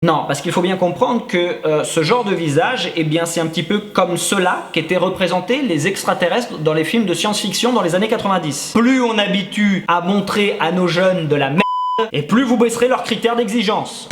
Non, parce qu'il faut bien comprendre que ce genre de visage, eh bien c'est un petit peu comme ceux-là qu'étaient représentés les extraterrestres dans les films de science-fiction dans les années 90. Plus on habitue à montrer à nos jeunes de la merde, et plus vous baisserez leurs critères d'exigence.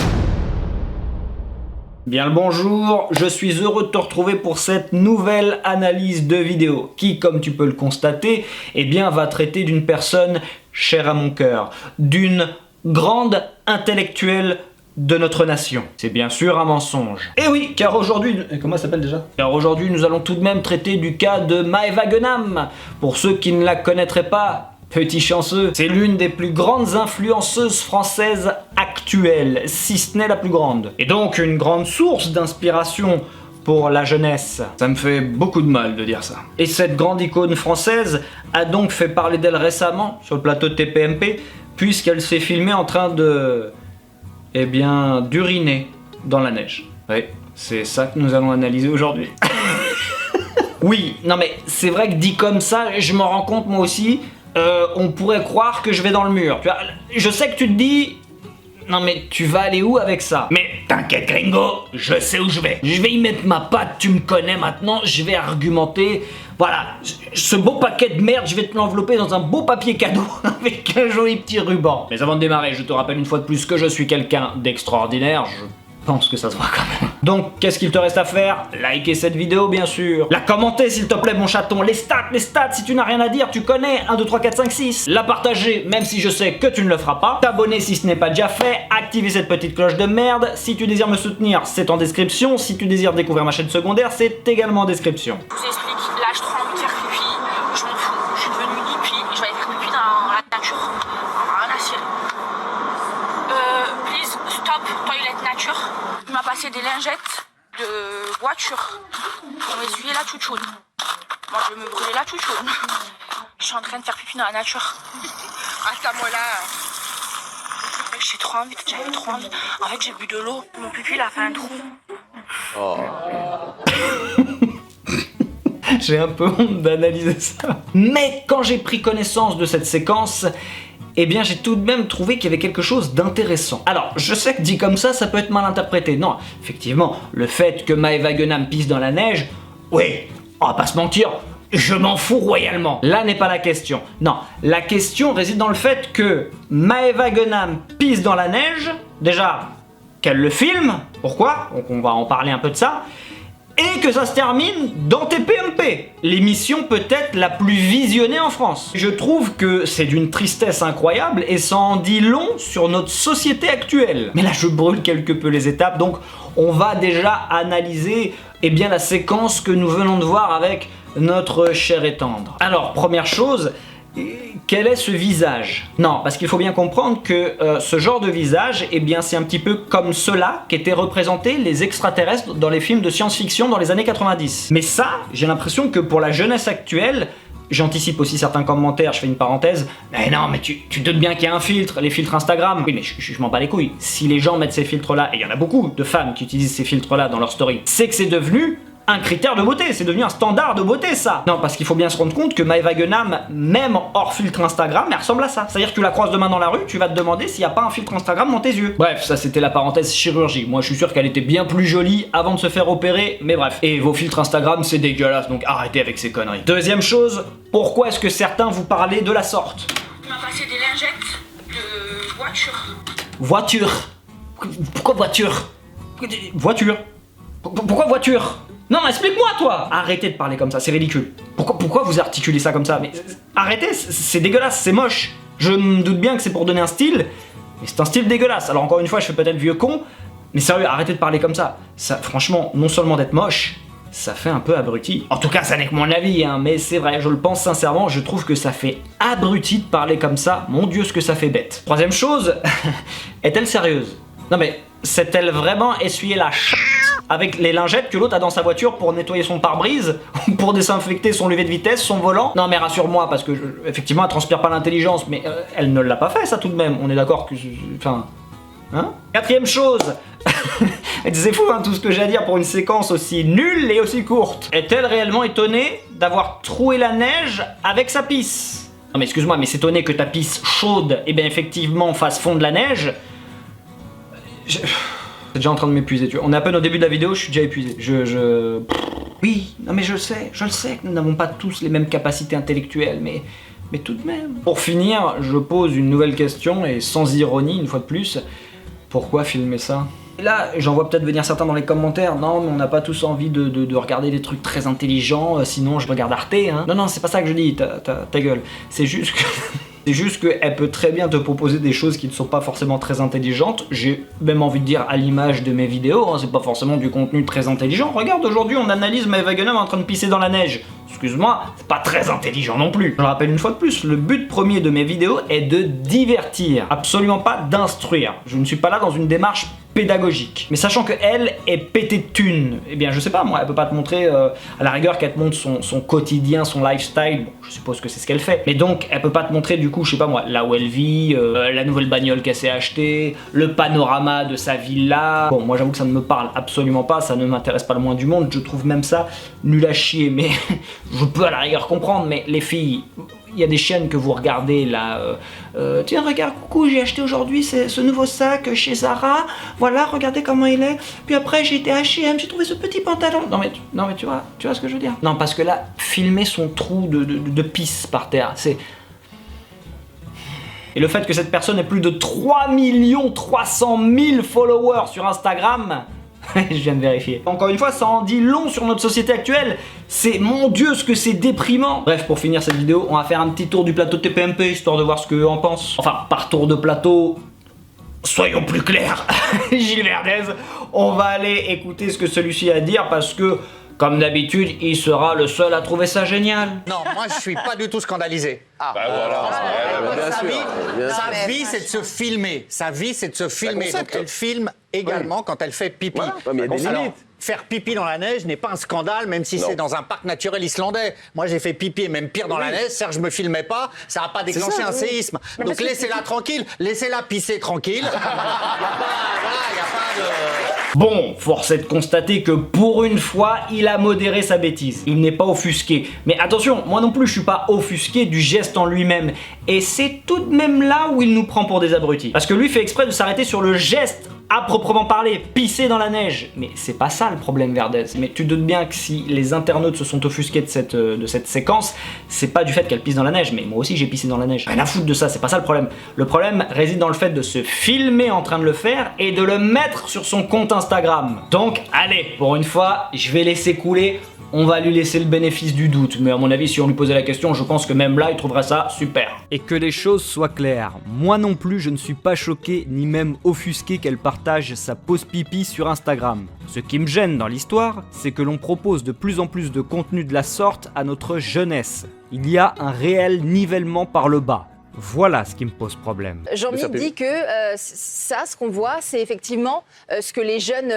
Bien le bonjour, je suis heureux de te retrouver pour cette nouvelle analyse de vidéo qui, comme tu peux le constater, eh bien va traiter d'une personne chère à mon cœur, d'une grande intellectuelle de notre nation. C'est bien sûr un mensonge. Et oui, car aujourd'hui... Comment elle s'appelle déjà? Car aujourd'hui, nous allons tout de même traiter du cas de Maëva Guenam. Pour ceux qui ne la connaîtraient pas, petit chanceux, c'est l'une des plus grandes influenceuses françaises actuelles, si ce n'est la plus grande. Et donc une grande source d'inspiration pour la jeunesse. Ça me fait beaucoup de mal de dire ça. Et cette grande icône française a donc fait parler d'elle récemment sur le plateau de TPMP, puisqu'elle s'est filmée en train de... eh bien, d'uriner dans la neige. Oui, c'est ça que nous allons analyser aujourd'hui. Oui, non mais c'est vrai que dit comme ça, je m'en rends compte moi aussi, on pourrait croire que je vais dans le mur. Tu vois, je sais que tu te dis... Non mais tu vas aller où avec ça? Mais t'inquiète gringo, je sais où je vais. Je vais y mettre ma patte, tu me connais maintenant, je vais argumenter. Voilà, ce beau paquet de merde, je vais te l'envelopper dans un beau papier cadeau avec un joli petit ruban. Mais avant de démarrer, je te rappelle une fois de plus que je suis quelqu'un d'extraordinaire, je pense que ça se voit quand même. Donc, qu'est-ce qu'il te reste à faire? Liker cette vidéo, bien sûr. La commenter, s'il te plaît, mon chaton. Les stats, si tu n'as rien à dire, tu connais. 1, 2, 3, 4, 5, 6. La partager, même si je sais que tu ne le feras pas. T'abonner si ce n'est pas déjà fait. Activer cette petite cloche de merde. Si tu désires me soutenir, c'est en description. Si tu désires découvrir ma chaîne secondaire, c'est également en description. Je vous explique, là j'ai trop envie de faire pipi, je m'en fous, je suis devenue hippie, je vais aller faire pipi dans la nature, rien à cirer. Please, stop, toilette nature. Il m'a passé des lingettes de voiture pour m'essuyer la chouchoune. Moi je vais me brûler la chouchoune. Je suis en train de faire pipi dans la nature. Attends-moi là. J'ai trop envie, j'avais trop envie. En fait j'ai bu de l'eau, mon pipi il a fait un trou. J'ai un peu honte d'analyser ça. Mais quand j'ai pris connaissance de cette séquence, eh bien j'ai tout de même trouvé qu'il y avait quelque chose d'intéressant. Alors, je sais que dit comme ça peut être mal interprété. Non, effectivement, le fait que Maëva Guenam pisse dans la neige, oui, on va pas se mentir, je m'en fous royalement. Là n'est pas la question. Non, la question réside dans le fait que Maëva Guenam pisse dans la neige, déjà, qu'elle le filme, pourquoi? Donc on va en parler un peu de ça. Et que ça se termine dans TPMP, l'émission peut-être la plus visionnée en France. Je trouve que c'est d'une tristesse incroyable et ça en dit long sur notre société actuelle. Mais là je brûle quelque peu les étapes, donc on va déjà analyser eh bien, la séquence que nous venons de voir avec notre cher et tendre. Alors, première chose, quel est ce visage? Non, parce qu'il faut bien comprendre que ce genre de visage, eh bien c'est un petit peu comme ceux-là qu'étaient représentés les extraterrestres dans les films de science-fiction dans les années 90. Mais ça, j'ai l'impression que pour la jeunesse actuelle, j'anticipe aussi certains commentaires, je fais une parenthèse, mais non, mais tu te doutes bien qu'il y a un filtre, les filtres Instagram. Oui, mais je m'en bats les couilles. Si les gens mettent ces filtres-là, et il y en a beaucoup de femmes qui utilisent ces filtres-là dans leur story, c'est que c'est devenu un critère de beauté, c'est devenu un standard de beauté ça. Non, parce qu'il faut bien se rendre compte que Maëva Guenam, même hors filtre Instagram, elle ressemble à ça. C'est-à-dire que tu la croises demain dans la rue, tu vas te demander s'il n'y a pas un filtre Instagram dans tes yeux. Bref, ça c'était la parenthèse chirurgie. Moi je suis sûr qu'elle était bien plus jolie avant de se faire opérer, mais bref. Et vos filtres Instagram c'est dégueulasse, donc arrêtez avec ces conneries. Deuxième chose, pourquoi est-ce que certains vous parlaient de la sorte? Il m'a passé des lingettes de voiture. Voiture? Pourquoi voiture? Voiture? Pourquoi voiture? Non, explique-moi toi! Arrêtez de parler comme ça, c'est ridicule. Pourquoi vous articulez ça comme ça? Mais arrêtez, c'est dégueulasse, c'est moche. Je me doute bien que c'est pour donner un style, mais c'est un style dégueulasse. Alors encore une fois, je fais peut-être vieux con, mais sérieux, arrêtez de parler comme ça. Ça, franchement, non seulement d'être moche, ça fait un peu abruti. En tout cas, ça n'est que mon avis, hein, mais c'est vrai, je le pense sincèrement, je trouve que ça fait abruti de parler comme ça. Mon Dieu, ce que ça fait bête. Troisième chose, est-elle sérieuse? Non mais, s'est-elle vraiment essuyé la avec les lingettes que l'autre a dans sa voiture pour nettoyer son pare-brise ou pour désinfecter son levier de vitesse, son volant? Non mais rassure-moi, parce que effectivement elle transpire pas l'intelligence, mais elle ne l'a pas fait ça tout de même, on est d'accord que... Enfin... Hein? Quatrième chose, c'est fou hein, tout ce que j'ai à dire pour une séquence aussi nulle et aussi courte. Est-elle réellement étonnée d'avoir troué la neige avec sa pisse? Non mais excuse-moi, mais s'étonner que ta pisse chaude, eh bien effectivement fasse fondre la neige... C'est déjà en train de m'épuiser, tu vois. On est à peine au début de la vidéo, je suis déjà épuisé. Oui, non mais je le sais que nous n'avons pas tous les mêmes capacités intellectuelles, mais tout de même. Pour finir, je pose une nouvelle question, et sans ironie, une fois de plus, pourquoi filmer ça ? Et là, j'en vois peut-être venir certains dans les commentaires, non mais on n'a pas tous envie de regarder des trucs très intelligents, sinon je regarde Arte, hein. Non, c'est pas ça que je dis, ta gueule. C'est juste que... C'est juste qu'elle peut très bien te proposer des choses qui ne sont pas forcément très intelligentes. J'ai même envie de dire à l'image de mes vidéos, hein, c'est pas forcément du contenu très intelligent. Regarde, aujourd'hui on analyse Maëva Guenem en train de pisser dans la neige. Excuse-moi, c'est pas très intelligent non plus. Je le rappelle une fois de plus, le but premier de mes vidéos est de divertir, absolument pas d'instruire. Je ne suis pas là dans une démarche pédagogique. Mais sachant que elle est pétée de thunes, eh bien je sais pas moi, elle peut pas te montrer à la rigueur qu'elle te montre son quotidien, son lifestyle, bon je suppose que c'est ce qu'elle fait, mais donc elle peut pas te montrer du coup, je sais pas moi, là où elle vit, la nouvelle bagnole qu'elle s'est achetée, le panorama de sa villa. Bon moi j'avoue que ça ne me parle absolument pas, ça ne m'intéresse pas le moins du monde, je trouve même ça nul à chier, mais je peux à la rigueur comprendre, mais les filles, il y a des chaînes que vous regardez là, tiens regarde coucou, j'ai acheté aujourd'hui ce nouveau sac chez Zara, voilà regardez comment il est, puis après j'ai été à H&M, j'ai trouvé ce petit pantalon, non mais tu vois ce que je veux dire. Non parce que là, filmer son trou de pisse par terre, c'est... Et le fait que cette personne ait plus de 3 300 000 followers sur Instagram, je viens de vérifier. Encore une fois, ça en dit long sur notre société actuelle. C'est, mon Dieu, ce que c'est déprimant. Bref, pour finir cette vidéo, on va faire un petit tour du plateau TPMP, histoire de voir ce qu'eux en pensent. Enfin, par tour de plateau, soyons plus clairs. Gilles Verdez, on va aller écouter ce que celui-ci a à dire, parce que, comme d'habitude, il sera le seul à trouver ça génial. Non, moi je suis pas du tout scandalisé. Bah voilà. Sa vie, c'est de se filmer. Sa vie, c'est de se filmer. Donc elle filme également quand elle fait pipi. Voilà. Ouais, mais il y a des Alors, limites. faire pipi dans la neige n'est pas un scandale, même si c'est dans un parc naturel islandais. Moi, j'ai fait pipi, et même pire, dans la neige. Certes, je me filmais pas, ça n'a pas déclenché un séisme. Donc laissez-la tranquille, laissez-la pisser tranquille. Il n'y a pas de... Bon, force est de constater que pour une fois, il a modéré sa bêtise. Il n'est pas offusqué. Mais attention, moi non plus je suis pas offusqué du geste en lui-même. Et c'est tout de même là où il nous prend pour des abrutis. Parce que lui fait exprès de s'arrêter sur le geste à proprement parler, pisser dans la neige. Mais c'est pas ça le problème, Verdez. Mais tu te doutes bien que si les internautes se sont offusqués de cette séquence, c'est pas du fait qu'elle pisse dans la neige, mais moi aussi j'ai pissé dans la neige. Rien à foutre de ça, c'est pas ça le problème. Le problème réside dans le fait de se filmer en train de le faire et de le mettre sur son compte Instagram. Donc allez, pour une fois, je vais laisser couler. On va lui laisser le bénéfice du doute, mais à mon avis, si on lui posait la question, je pense que même là, il trouverait ça super. Et que les choses soient claires, moi non plus je ne suis pas choqué ni même offusqué qu'elle partage sa pause pipi sur Instagram. Ce qui me gêne dans l'histoire, c'est que l'on propose de plus en plus de contenu de la sorte à notre jeunesse. Il y a un réel nivellement par le bas. Voilà ce qui me pose problème. Jean-Mi dit que ça, ce qu'on voit, c'est effectivement ce que les jeunes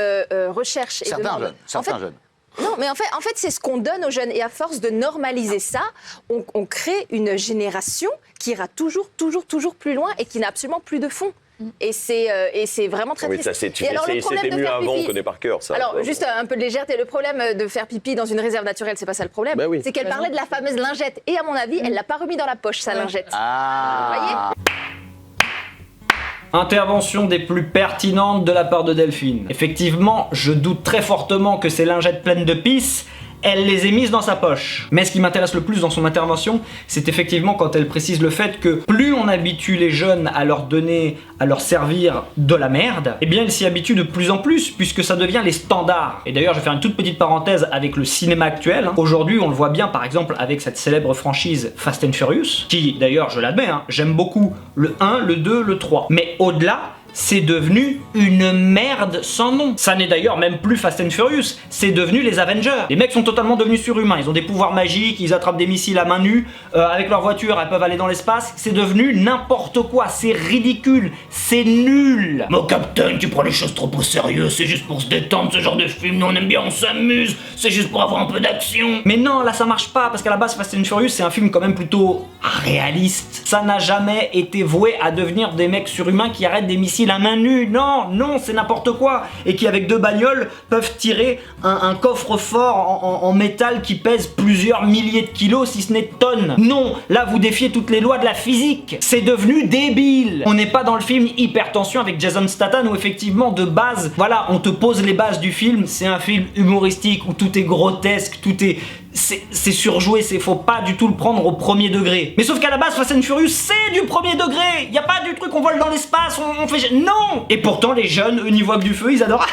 recherchent et demandent. Certains jeunes. Non, mais en fait, c'est ce qu'on donne aux jeunes. Et à force de normaliser ça, on crée une génération qui ira toujours plus loin et qui n'a absolument plus de fond. Et c'est vraiment très triste. C'était mieux avant qu'on ait par cœur, ça. Alors, juste un peu de légèreté. Le problème de faire pipi dans une réserve naturelle, c'est pas ça le problème. Bah oui. C'est qu'elle parlait de la fameuse lingette. Et à mon avis, elle l'a pas remis dans la poche, sa lingette. Ah. Vous voyez ? Intervention des plus pertinentes de la part de Delphine. Effectivement, je doute très fortement que ces lingettes pleines de pisse, elle les ait mises dans sa poche. Mais ce qui m'intéresse le plus dans son intervention, c'est effectivement quand elle précise le fait que plus on habitue les jeunes à leur donner, à leur servir de la merde, eh bien ils s'y habituent de plus en plus, puisque ça devient les standards. Et d'ailleurs, je vais faire une toute petite parenthèse avec le cinéma actuel. Aujourd'hui, on le voit bien par exemple avec cette célèbre franchise Fast and Furious, qui d'ailleurs, je l'admets, j'aime beaucoup le 1, le 2, le 3. Mais au-delà, c'est devenu une merde sans nom. Ça n'est d'ailleurs même plus Fast and Furious, c'est devenu les Avengers. Les mecs sont totalement devenus surhumains, ils ont des pouvoirs magiques, ils attrapent des missiles à main nue, avec leur voiture elles peuvent aller dans l'espace, c'est devenu n'importe quoi, c'est ridicule, c'est nul. Mon Captain, tu prends les choses trop au sérieux, c'est juste pour se détendre ce genre de film, nous on aime bien, on s'amuse, c'est juste pour avoir un peu d'action. Mais non, là ça marche pas, parce qu'à la base Fast and Furious c'est un film quand même plutôt réaliste. Ça n'a jamais été voué à devenir des mecs surhumains qui arrêtent des missiles à main nue. Non, non, c'est n'importe quoi. Et qui avec 2 bagnoles peuvent tirer un coffre-fort en métal qui pèse plusieurs milliers de kilos, si ce n'est de tonnes. Non, là vous défiez toutes les lois de la physique. C'est devenu débile. On n'est pas dans le film Hypertension avec Jason Statham où effectivement de base, voilà, on te pose les bases du film. C'est un film humoristique où tout est grotesque, tout est... C'est surjoué, faut pas du tout le prendre au premier degré. Mais sauf qu'à la base, Fast and Furious, c'est du premier degré. Y a pas du truc, on vole dans l'espace, on fait... Non. Et pourtant, les jeunes, eux, n'y voient que du feu, ils adorent.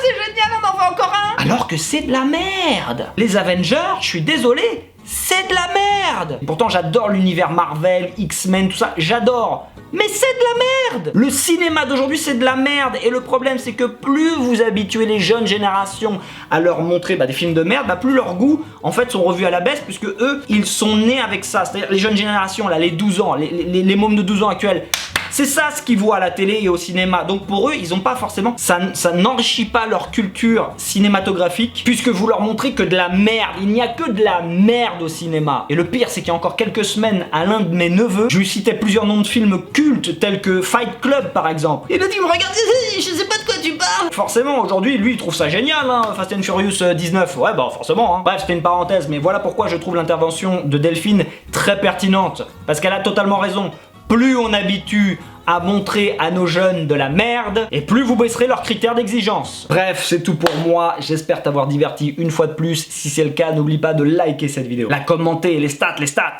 C'est génial, on en voit encore un. Alors que c'est de la merde. Les Avengers, je suis désolé, c'est de la merde. Et pourtant, j'adore l'univers Marvel, X-Men, tout ça, j'adore. Mais c'est de la merde. Le cinéma d'aujourd'hui, c'est de la merde. Et le problème, c'est que plus vous habituez les jeunes générations à leur montrer des films de merde, plus leurs goûts, en fait, sont revus à la baisse, puisque eux, ils sont nés avec ça. C'est-à-dire les jeunes générations, là, les 12 ans, les mômes de 12 ans actuels, c'est ça ce qu'ils voient à la télé et au cinéma. Donc pour eux, ils ont pas forcément... Ça n'enrichit pas leur culture cinématographique, puisque vous leur montrez que de la merde. Il n'y a que de la merde au cinéma. Et le pire, c'est qu'il y a encore quelques semaines, à l'un de mes neveux, je lui citais plusieurs noms de films cultes, tels que Fight Club, par exemple. Il a dit, me regarde, je sais pas de quoi tu parles. Forcément, aujourd'hui, lui, il trouve ça génial, hein, Fast and Furious 19. Ouais, forcément, hein. Bref, c'était une parenthèse, mais voilà pourquoi je trouve l'intervention de Delphine très pertinente. Parce qu'elle a totalement raison. Plus on habitue à montrer à nos jeunes de la merde, et plus vous baisserez leurs critères d'exigence. Bref, c'est tout pour moi, j'espère t'avoir diverti une fois de plus. Si c'est le cas, n'oublie pas de liker cette vidéo, la commenter, les stats,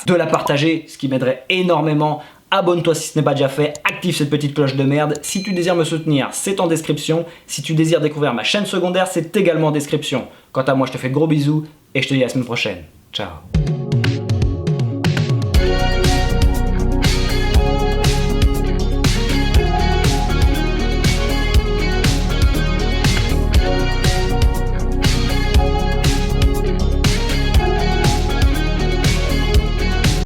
de la partager, ce qui m'aiderait énormément. Abonne-toi si ce n'est pas déjà fait, active cette petite cloche de merde. Si tu désires me soutenir, c'est en description. Si tu désires découvrir ma chaîne secondaire, c'est également en description. Quant à moi, je te fais de gros bisous, et je te dis à la semaine prochaine. Ciao.